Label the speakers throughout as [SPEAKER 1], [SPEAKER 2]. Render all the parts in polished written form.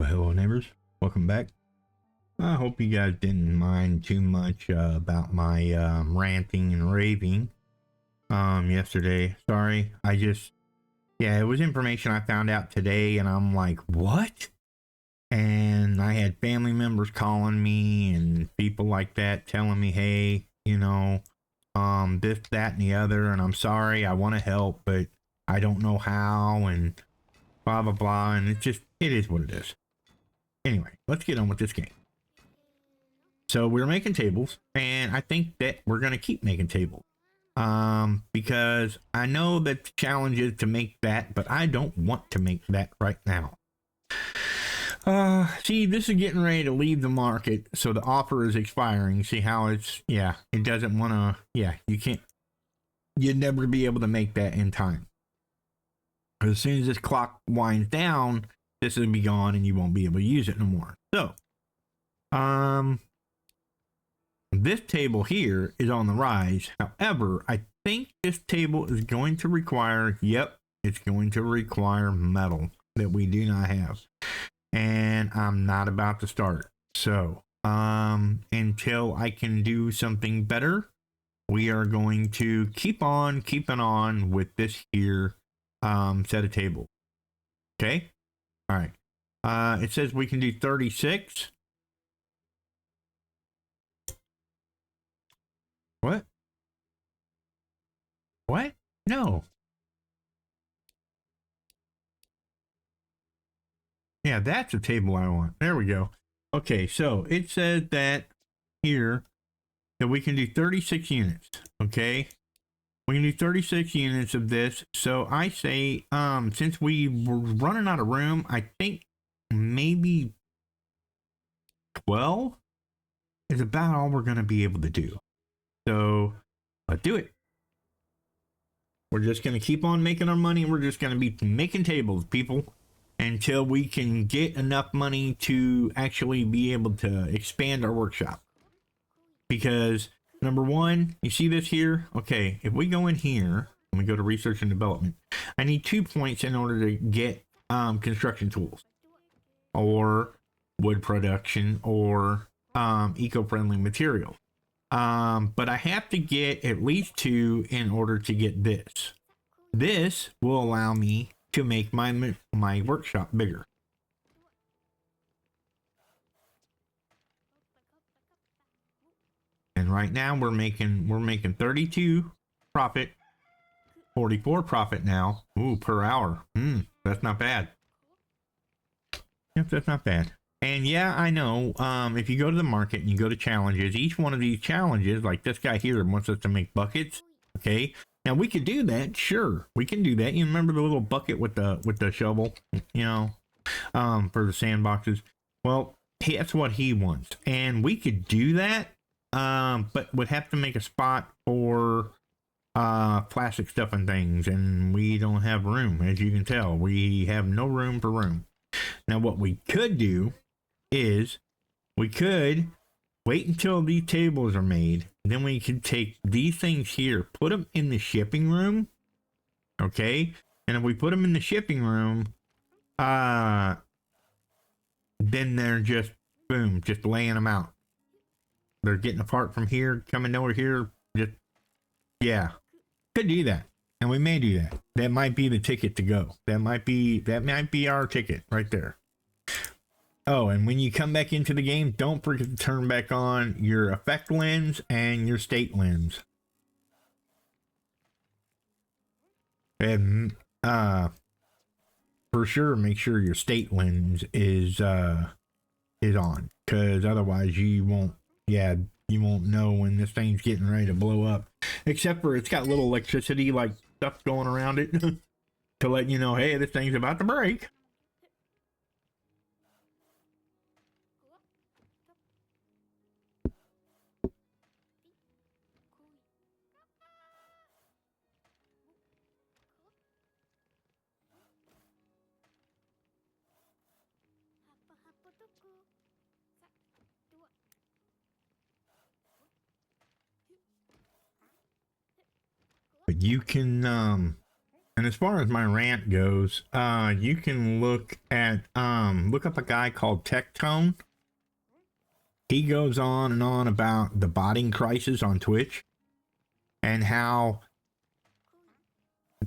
[SPEAKER 1] Well, hello neighbors, welcome back. I hope you guys didn't mind too much about my ranting and raving yesterday. Sorry, yeah, it was information I found out today and I'm like, what? And I had family members calling me and people like that telling me, hey, this, that, and the other, and I'm sorry, I want to help, but I don't know how, and blah, blah, blah, and it is what it is. Anyway, let's get on with this game. So we're making tables, and I think that we're going to keep making tables. Because I know that the challenge is to make that, but I don't want to make that right now. See, this is getting ready to leave the market, so the offer is expiring. See how it's, yeah, it doesn't want to, yeah, you'd never be able to make that in time. As soon as this clock winds down, this will be gone and you won't be able to use it no more. So, this table here is on the rise. However, I think this table is going to require, yep, it's going to require metal that we do not have. And I'm not about to start. So, until I can do something better, we are going to keep on keeping on with this here set of tables. Okay? All right. It says we can do 36. What? What? No. Yeah, that's a table I want. There we go. Okay, so it says that here that we can do 36 units. Okay. We can do 36 units of this. So I say, since we were running out of room, I think maybe 12 is about all we're going to be able to do. So let's do it. We're just going to keep on making our money. We're just going to be making tables, people, until we can get enough money to actually be able to expand our workshop. Because number one, you see this here? Okay, if we go in here and we go to research and development, I need 2 points in order to get construction tools or wood production or eco-friendly material. But I have to get at least 2 in order to get this. This will allow me to make my workshop bigger. And right now we're making 32 profit, 44 profit now. Ooh, per hour. That's not bad. Yep, that's not bad. And yeah, I know, if you go to the market and you go to challenges, each one of these challenges, like this guy here wants us to make buckets. Okay. Now we could do that. Sure. We can do that. You remember the little bucket with the shovel, for the sandboxes? Well, that's what he wants. And we could do that. But would have to make a spot for, plastic stuff and things. And we don't have room. As you can tell, we have no room for room. Now what we could do is we could wait until these tables are made. Then we could take these things here, put them in the shipping room. Okay. And if we put them in the shipping room, then they're just, boom, just laying them out. They're getting apart from here, coming over here. Just, yeah, could do that. And we may do that. That might be the ticket to go. That might be our ticket right there. Oh, and when you come back into the game, don't forget to turn back on your effect lens and your state lens. And for sure, make sure your state lens is on, because otherwise you won't know when this thing's getting ready to blow up. Except for it's got little electricity like stuff going around it to let you know, hey, this thing's about to break. But you can And as far as my rant goes, you can look up a guy called Tectone. He goes on and on about the botting crisis on Twitch and how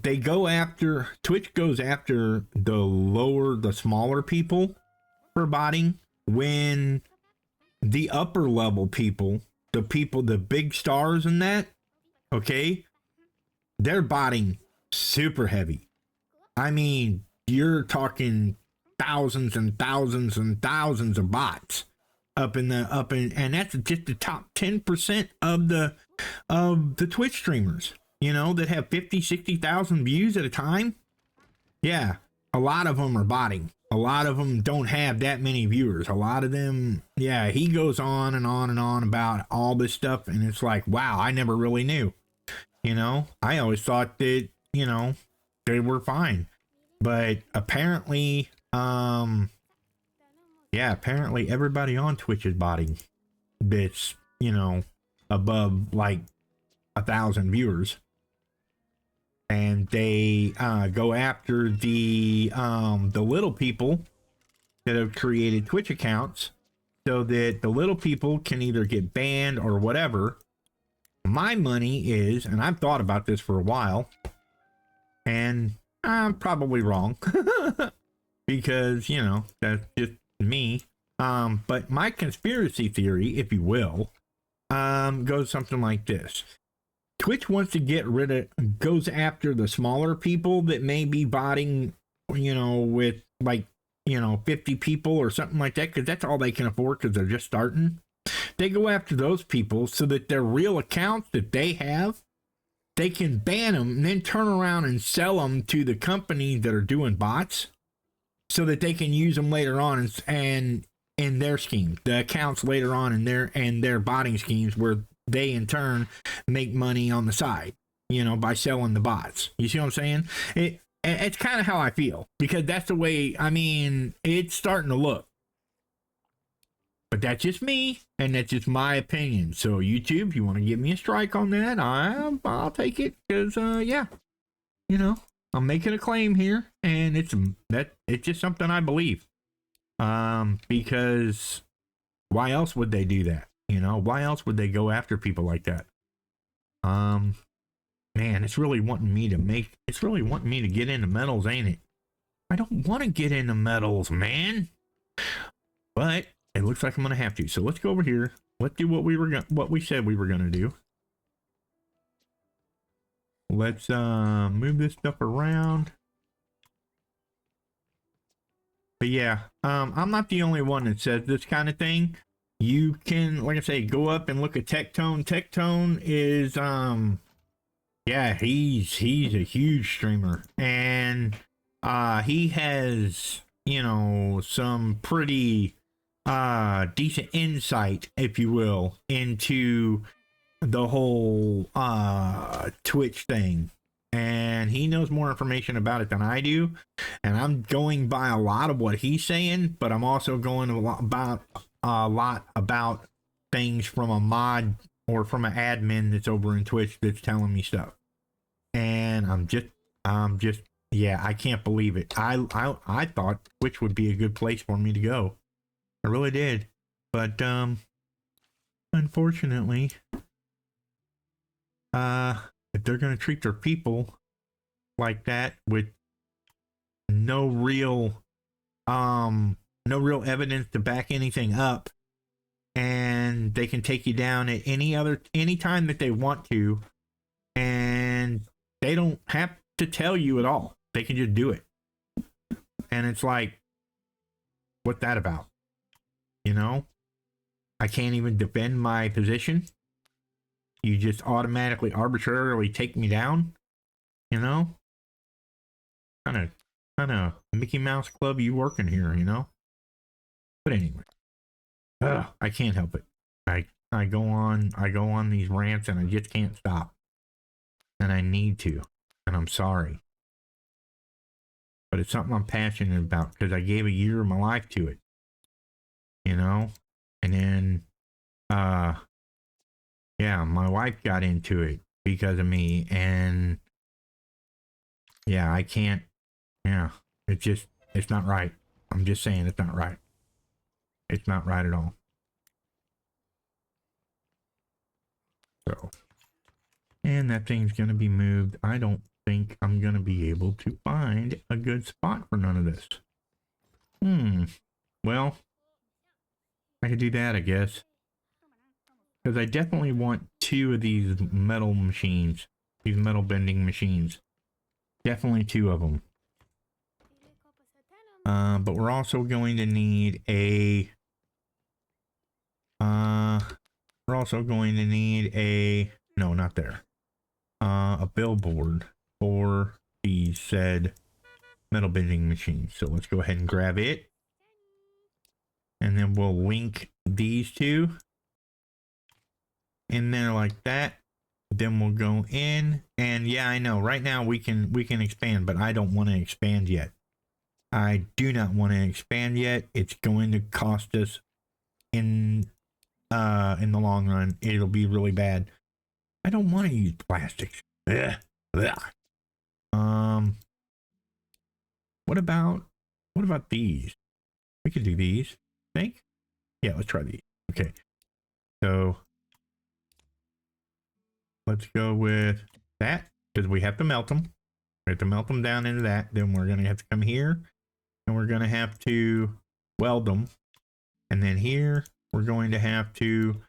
[SPEAKER 1] Twitch goes after the smaller people for botting, when the upper level people, the big stars and that, okay, they're botting super heavy. I mean, you're talking thousands and thousands and thousands of bots and that's just the top 10% of the Twitch streamers, that have 50, 60,000 views at a time. Yeah, a lot of them are botting. A lot of them don't have that many viewers. A lot of them, yeah, he goes on and on and on about all this stuff, and it's like, wow, I never really knew. I always thought that, they were fine. But apparently, apparently everybody on Twitch is botting that's, above like 1,000 viewers. And they go after the little people that have created Twitch accounts so that the little people can either get banned or whatever. My money is, and I've thought about this for a while, and I'm probably wrong because, that's just me. But my conspiracy theory, if you will, goes something like this. Twitch wants to goes after the smaller people that may be botting, with like, 50 people or something like that, because that's all they can afford because they're just starting. They go after those people so that their real accounts that they have, they can ban them and then turn around and sell them to the companies that are doing bots so that they can use them later on and in their scheme, the accounts later on in their botting schemes, where they in turn make money on the side, by selling the bots. You see what I'm saying? It's kind of how I feel, because that's the way, it's starting to look. But that's just me, and that's just my opinion. So YouTube, if you want to give me a strike on that, I'll take it, because I'm making a claim here, and it's just something I believe. Because why else would they do that? Why else would they go after people like that? Man, it's really wanting me to get into metals, ain't it? I don't want to get into metals, man. But it looks like I'm gonna have to. So let's go over here. Let's do what we said we were gonna do. Let's move this stuff around. But yeah, I'm not the only one that says this kind of thing. You can, like I say, go up and look at Tectone. Tectone is, yeah, he's a huge streamer, and he has, some pretty decent insight, if you will, into the whole Twitch thing. And he knows more information about it than I do, and I'm going by a lot of what he's saying, but I'm also going a lot about things from a mod or from an admin that's over in Twitch that's telling me stuff. And I'm just yeah, I can't believe it. I thought Twitch would be a good place for me to go. I really did. But unfortunately, if they're going to treat their people like that with no real evidence to back anything up, and they can take you down at any time that they want to, and they don't have to tell you at all. They can just do it. And it's like, what's that about? I can't even defend my position. You just automatically, arbitrarily take me down, kind of Mickey Mouse Club you working here, But anyway, I can't help it. I go on these rants, and I just can't stop, and I need to, and I'm sorry, but it's something I'm passionate about because I gave a year of my life to it, and then yeah, my wife got into it because of me, and Yeah, I can't. Yeah, it's not right. I'm just saying it's not right. It's not right at all. So, and that thing's going to be moved. I don't think I'm going to be able to find a good spot for none of this. Well, I could do that, I guess. Because I definitely want 2 of these metal machines. These metal bending machines. Definitely 2 of them. But we're also going to need a... we're also going to need a... No, not there. A billboard for the said metal bending machine. So let's go ahead and grab it. And then we'll link these 2 in there like that. Then we'll go in, and yeah, I know right now we can expand, but I don't want to expand yet. I do not want to expand yet. It's going to cost us in the long run. It'll be really bad. I don't want to use plastics. Ugh. Ugh. What about these? We could do these, I think. Yeah, let's try these. Okay. So let's go with that, because we have to melt them. We have to melt them down into that. Then we're going to have to come here, and we're going to have to weld them. And then here, we're going to have to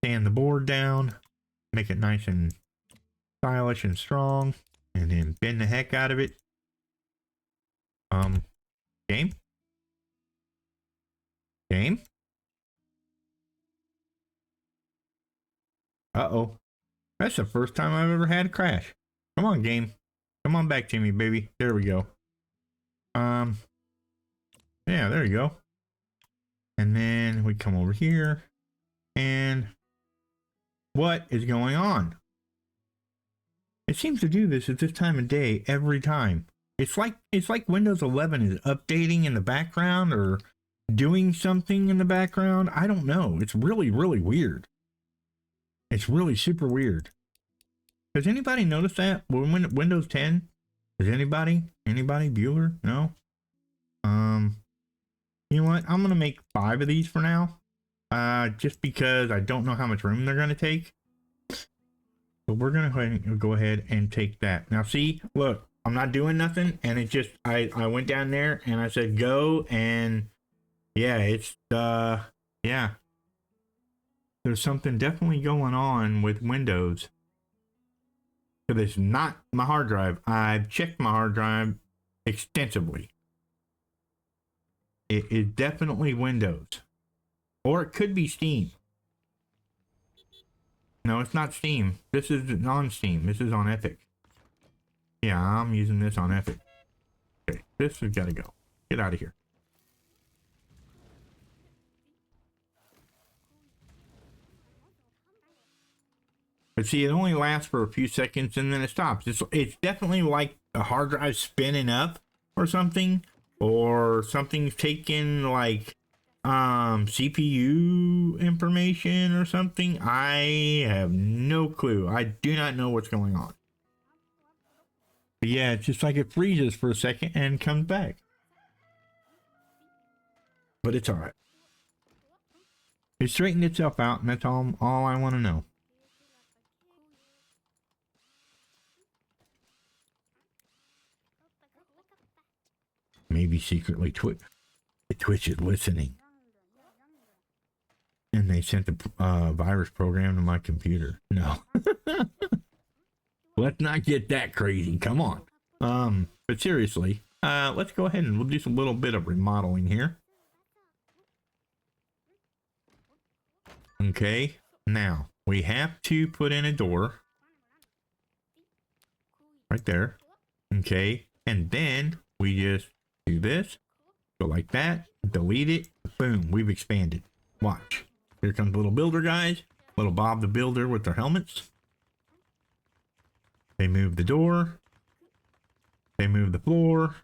[SPEAKER 1] sand the board down, make it nice and stylish and strong, and then bend the heck out of it. Game? Game? Uh-oh. That's the first time I've ever had a crash. Come on, game. Come on back to me, baby. There we go. Yeah, there you go. And then we come over here. And what is going on? It seems to do this at this time of day every time. It's like Windows 11 is updating in the background or doing something in the background. I don't know. It's really, really weird. It's really super weird. Does anybody notice that? When Windows 10? Does anybody? Bueller? No? You know what? I'm going to make 5 of these for now. Just because I don't know how much room they're going to take. But we're going to go ahead and take that. Now see, look, I'm not doing nothing. And it just, I went down there and I said go. And yeah, it's, yeah. There's something definitely going on with Windows. So it's not my hard drive. I've checked my hard drive extensively. It is definitely Windows. Or it could be Steam. No, it's not Steam. This is on Steam. This is on Epic. Yeah, I'm using this on Epic. Okay, this has got to go. Get out of here. But see, it only lasts for a few seconds and then it stops. It's definitely like a hard drive spinning up or something. Or something's taking like CPU information or something. I have no clue. I do not know what's going on. But yeah, it's just like it freezes for a second and comes back. But it's alright. It straightened itself out, and that's all I want to know. Maybe secretly Twitch is listening. And they sent the virus program to my computer. No. Let's not get that crazy. Come on. But seriously, let's go ahead and we'll do some little bit of remodeling here. Okay. Now, we have to put in a door. Right there. Okay. And then we just do this. Go like that. Delete it. Boom. We've expanded. Watch. Here comes the little builder guys. Little Bob the Builder with their helmets. They move the door. They move the floor.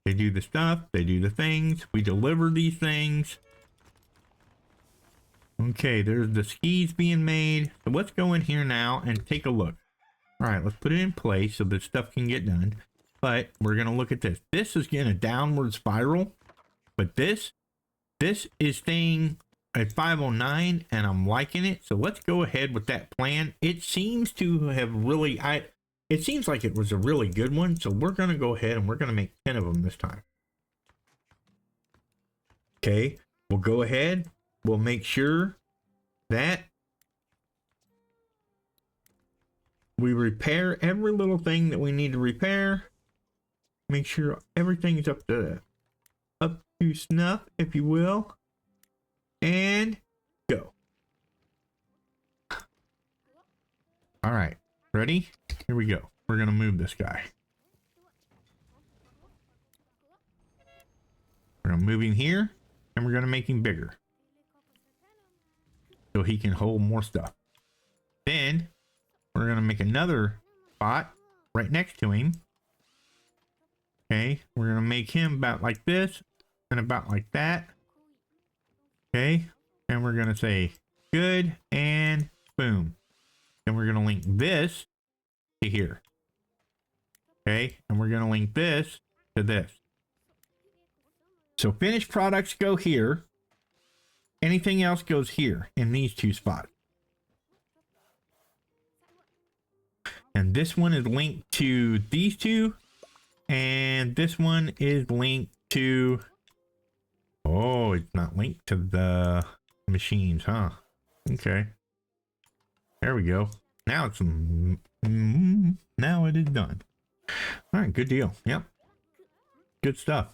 [SPEAKER 1] They do the stuff. They do the things. We deliver these things. Okay, there's the skis being made. So let's go in here now and take a look. All right, let's put it in place so this stuff can get done. But we're going to look at this. This is getting a downward spiral, but this is staying at 509 and I'm liking it. So let's go ahead with that plan. It seems to have really, it seems like it was a really good one. So we're going to go ahead and we're going to make 10 of them this time. Okay, we'll go ahead. We'll make sure that we repair every little thing that we need to repair. Make sure everything's up to snuff, if you will. And go. All right, ready? Here we go. We're gonna move this guy. We're gonna move him here, and we're gonna make him bigger, so he can hold more stuff. Then we're gonna make another spot right next to him. Okay, we're gonna make him about like this and about like that. Okay, and we're gonna say good and boom. Then we're gonna link this to here. Okay, and we're gonna link this to this. So finished products go here. Anything else goes here in these two spots. And this one is linked to these two. And this one is linked to... Oh, it's not linked to the machines, huh? Okay. There we go. Now it's... now it is done. All right, good deal. Yep. Good stuff.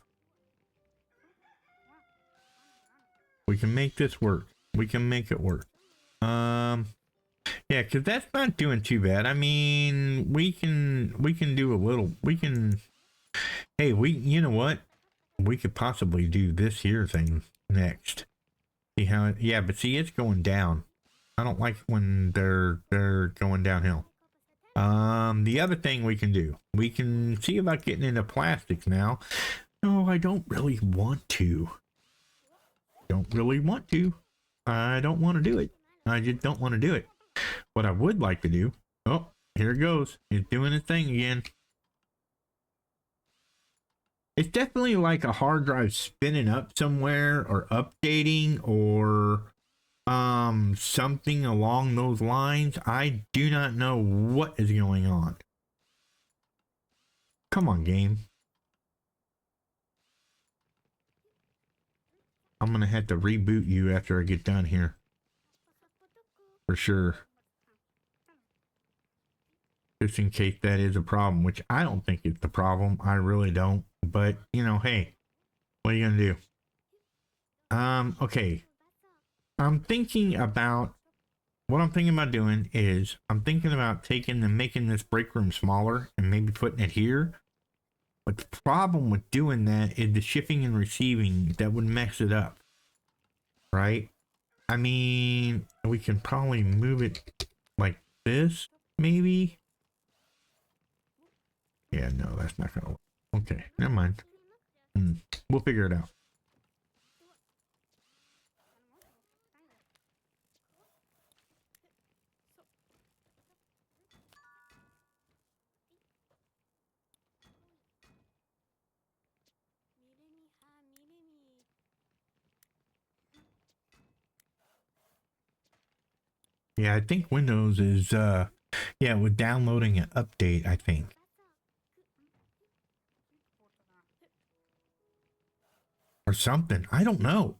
[SPEAKER 1] We can make this work. We can make it work. Yeah, because that's not doing too bad. I mean, we can do a little... We can... Hey, you know what? We could possibly do this here thing next. See how it, yeah, but see, it's going down. I don't like when they're going downhill. The other thing we can do, we can see about getting into plastics now. No, I don't really want to. Don't really want to. I don't want to do it. I just don't want to do it. What I would like to do, oh, here it goes. It's doing its thing again. It's definitely like a hard drive spinning up somewhere or updating or something along those lines. I do not know what is going on. Come on, game. I'm going to have to reboot you after I get done here. For sure. Just in case that is a problem, which I don't think it's the problem. I really don't. But, you know, hey, what are you going to do? Okay. I'm thinking about, what I'm thinking about doing is, I'm thinking about taking and making this break room smaller and maybe putting it here. But the problem with doing that is the shipping and receiving, that would mess it up. Right? I mean, we can probably move it like this, maybe. Yeah, no, that's not going to work. Okay, never mind. We'll figure it out. Yeah, I think Windows is, yeah, with downloading an update, I think. Or something. I don't know.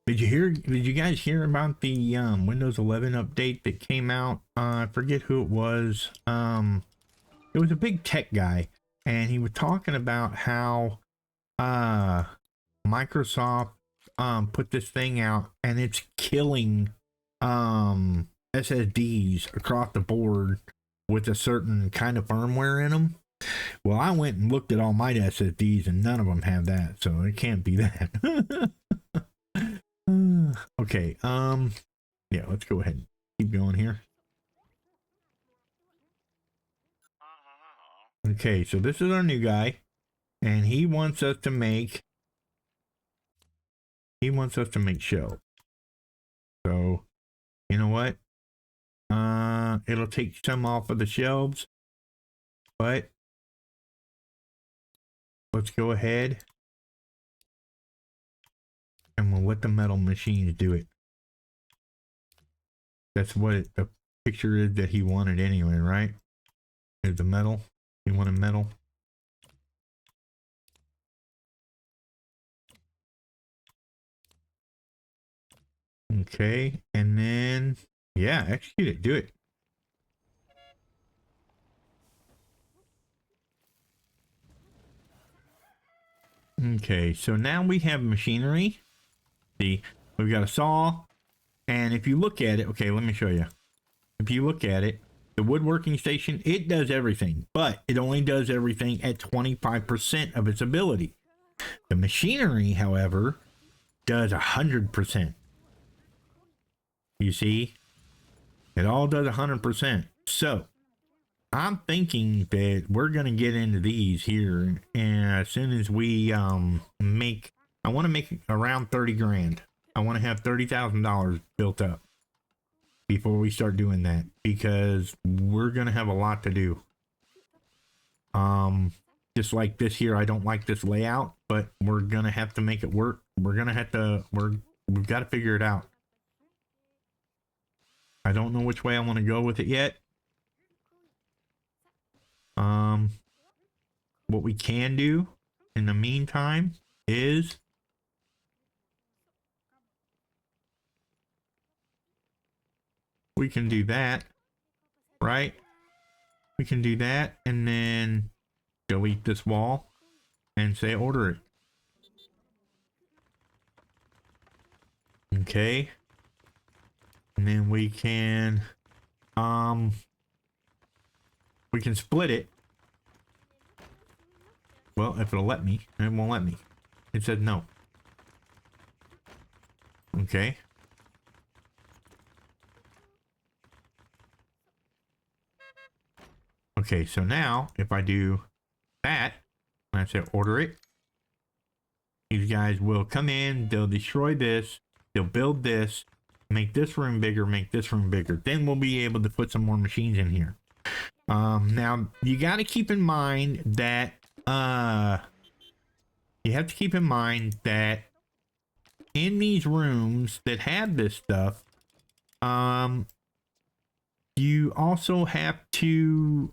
[SPEAKER 1] Did you guys hear about the Windows 11 update that came out? I forget who it was. It was a big tech guy, and he was talking about how Microsoft put this thing out and it's killing SSDs across the board with a certain kind of firmware in them. Well, I went and looked at all my SSDs and none of them have that, so it can't be that. Okay, yeah, let's go ahead and keep going here. Okay, so this is our new guy, and he wants us to make show. So, you know what? it'll take some off of the shelves, but let's go ahead and we'll let the metal machines do it. That's what the picture is that he wanted anyway, right? Is the metal. He wanted metal. Okay, and then, yeah, execute it. Do it. Okay, so now we have machinery. See, we've got a saw. And if you look at it, okay, let me show you. If you look at it, the woodworking station, it does everything, but it only does everything at 25% of its ability. The machinery, however, does 100%. You see, it all does 100%. So I'm thinking that we're going to get into these here. And as soon as we I want to make around 30 grand. I want to have $30,000 built up before we start doing that, because we're going to have a lot to do. Just like this here, I don't like this layout, but we're going to have to make it work. We're going to have to, we've got to figure it out. I don't know which way I want to go with it yet. What we can do in the meantime is we can do that, right? We can do that and then delete this wall and say order it. Okay. And then we can split it. Well, if it'll let me, it won't let me. It said no. Okay. Okay, so now if I do that, and I say order it, these guys will come in, they'll destroy this, they'll build this, make this room bigger, make this room bigger. Then we'll be able to put some more machines in here. Now you got to keep in mind that in these rooms that have this stuff, you also have to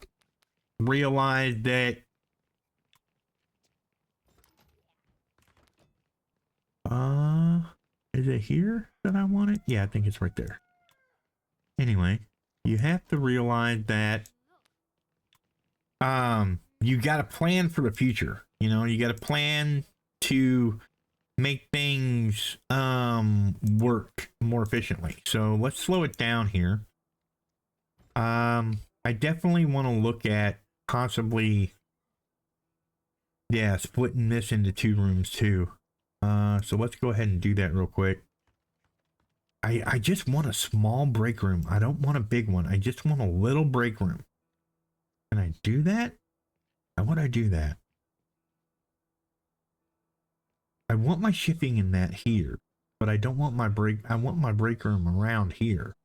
[SPEAKER 1] realize that is it here that I want it? Yeah, I think it's right there. Anyway, you have to realize that you got to plan for the future. You know, you got to plan to make things work more efficiently. So let's slow it down here. I definitely want to look at possibly, yeah, splitting this into 2 rooms too. So let's go ahead and do that real quick. I just want a small break room. I don't want a big one. I just want a little break room. Can I do that? How would I do that? I want my shipping in that here, but I don't want my break. I want my break room around here.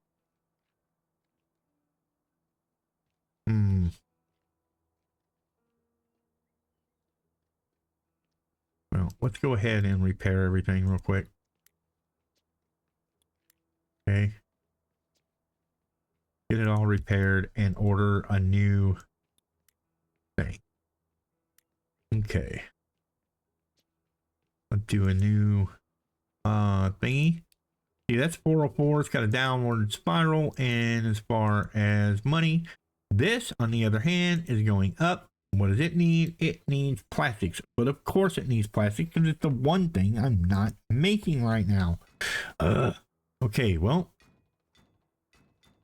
[SPEAKER 1] Well, let's go ahead and repair everything real quick. Okay. Get it all repaired and order a new thing. Okay. Let's do a new thingy. See, that's 404. It's got a downward spiral, and as far as money, this, on the other hand, is going up. What does it need? It needs plastics. But of course it needs plastic because it's the one thing I'm not making right now. Okay, well,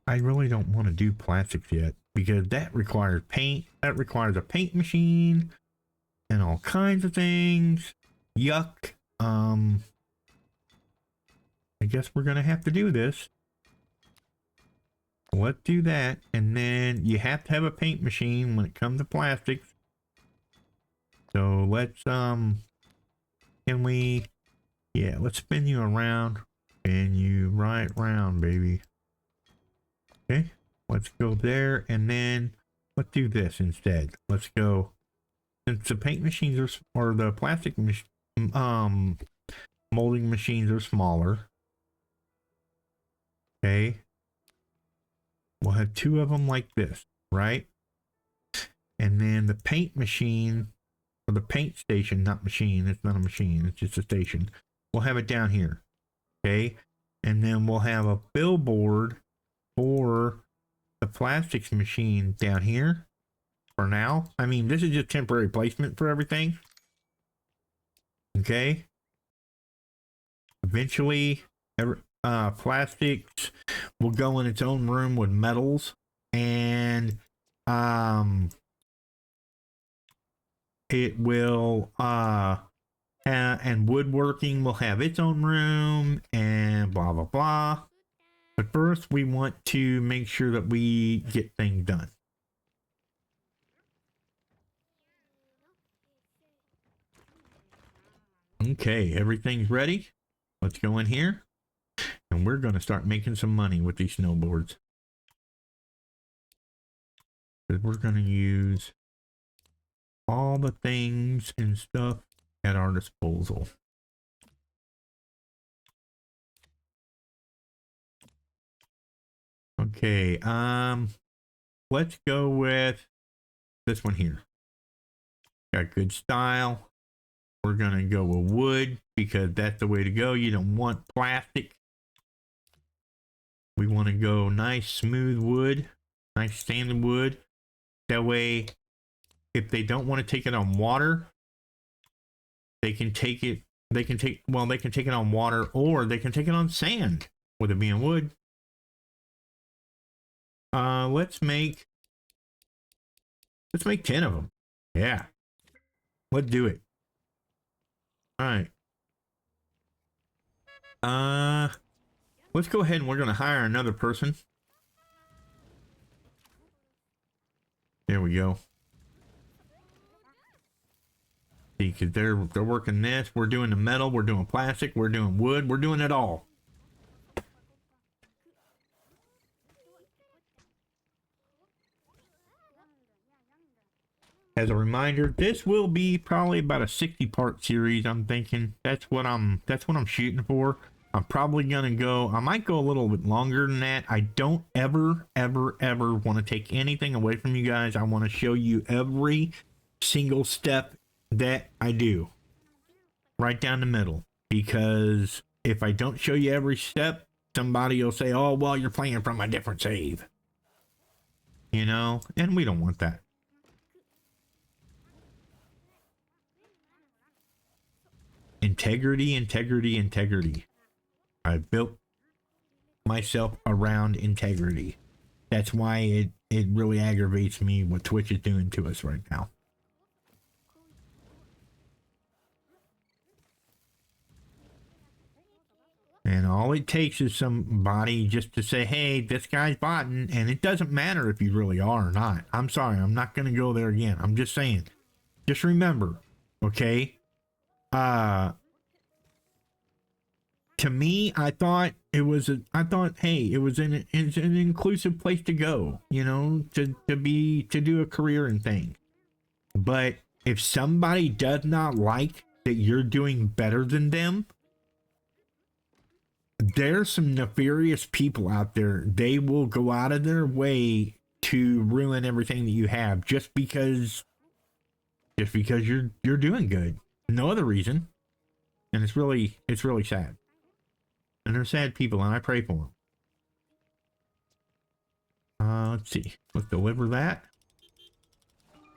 [SPEAKER 1] I really don't want to do plastics yet because that requires paint. That requires a paint machine and all kinds of things. Yuck. I guess we're going to have to do this. Let's do that. And then you have to have a paint machine when it comes to plastics. So let's, can we, yeah, let's spin you around. Spin you right round, baby. Okay. Let's go there, and then let's do this instead. Let's go, since the paint machines are, or the plastic molding machines are smaller. Okay. We'll have 2 of them like this, right? And then the paint machine, or the paint station, not machine, it's not a machine, it's just a station. We'll have it down here, okay? And then we'll have a billboard for the plastics machine down here for now. I mean, this is just temporary placement for everything. Okay. Eventually, plastics will go in its own room with metals, and it will and woodworking will have its own room, and blah blah blah. But first we want to make sure that we get things done. Okay, everything's ready. Let's go in here, and we're going to start making some money with these snowboards. We're going to use all the things and stuff at our disposal. Okay, let's go with this one here. Got good style. We're gonna go with wood because that's the way to go. You don't want plastic. We want to go nice smooth wood, nice standard wood. That way, if they don't want to take it on water, they can take it. They can take it on water, or they can take it on sand with it being wood. Let's make 10 of them. Yeah, let's do it. All right. Let's go ahead and we're gonna hire another person. There we go. See, because they're working this. We're doing the metal. We're doing plastic. We're doing wood. We're doing it all. As a reminder, this will be probably about a 60-part series. I'm thinking that's what I'm shooting for. I'm probably gonna go. I might go a little bit longer than that. I don't ever want to take anything away from you guys. I want to show you every single step that I do, right down the middle. Because if I don't show you every step, somebody will say, "Oh, well, you're playing from a different save." You know, and we don't want that. Integrity, integrity, integrity. I built myself around integrity. That's why it really aggravates me what Twitch is doing to us right now. And all it takes is somebody just to say, hey, this guy's botting, and it doesn't matter if you really are or not. I'm sorry, I'm not going to go there again. I'm just saying. Just remember, okay? To me, I thought hey, it was an inclusive place to go, you know, to do a career and thing. But if somebody does not like that you're doing better than them, there's some nefarious people out there. They will go out of their way to ruin everything that you have just because you're doing good. No other reason. And it's really sad. And they're sad people, and I pray for them. Let's see. Let's deliver that.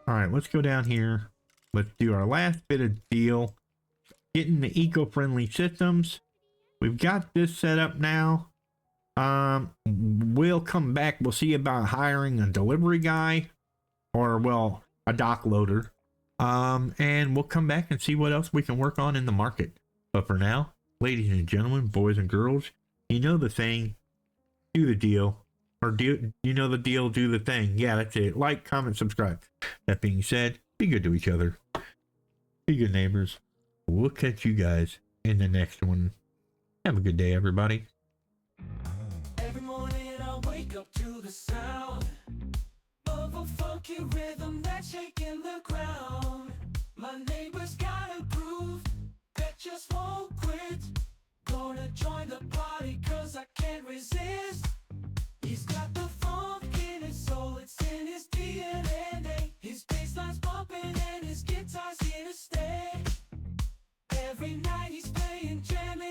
[SPEAKER 1] All right, let's go down here. Let's do our last bit of deal. Getting the eco-friendly systems. We've got this set up now. We'll come back. We'll see about hiring a delivery guy, or well, a dock loader. And we'll come back and see what else we can work on in the market. But for now, ladies and gentlemen, boys and girls, you know the thing, do the deal. Or do you know the deal, do the thing. Yeah, that's it. Like, comment, subscribe. That being said, be good to each other. Be good neighbors. We'll catch you guys in the next one. Have a good day, everybody.
[SPEAKER 2] Every morning I wake up to the the sound of a funky rhythm that's shaking the ground. My neighbor's got a groove that just won't quit. Gonna join the party cause I can't resist. He's got the funk in his soul, it's in his DNA. His bassline's bumping and his guitar's here to stay. Every night he's playing, jamming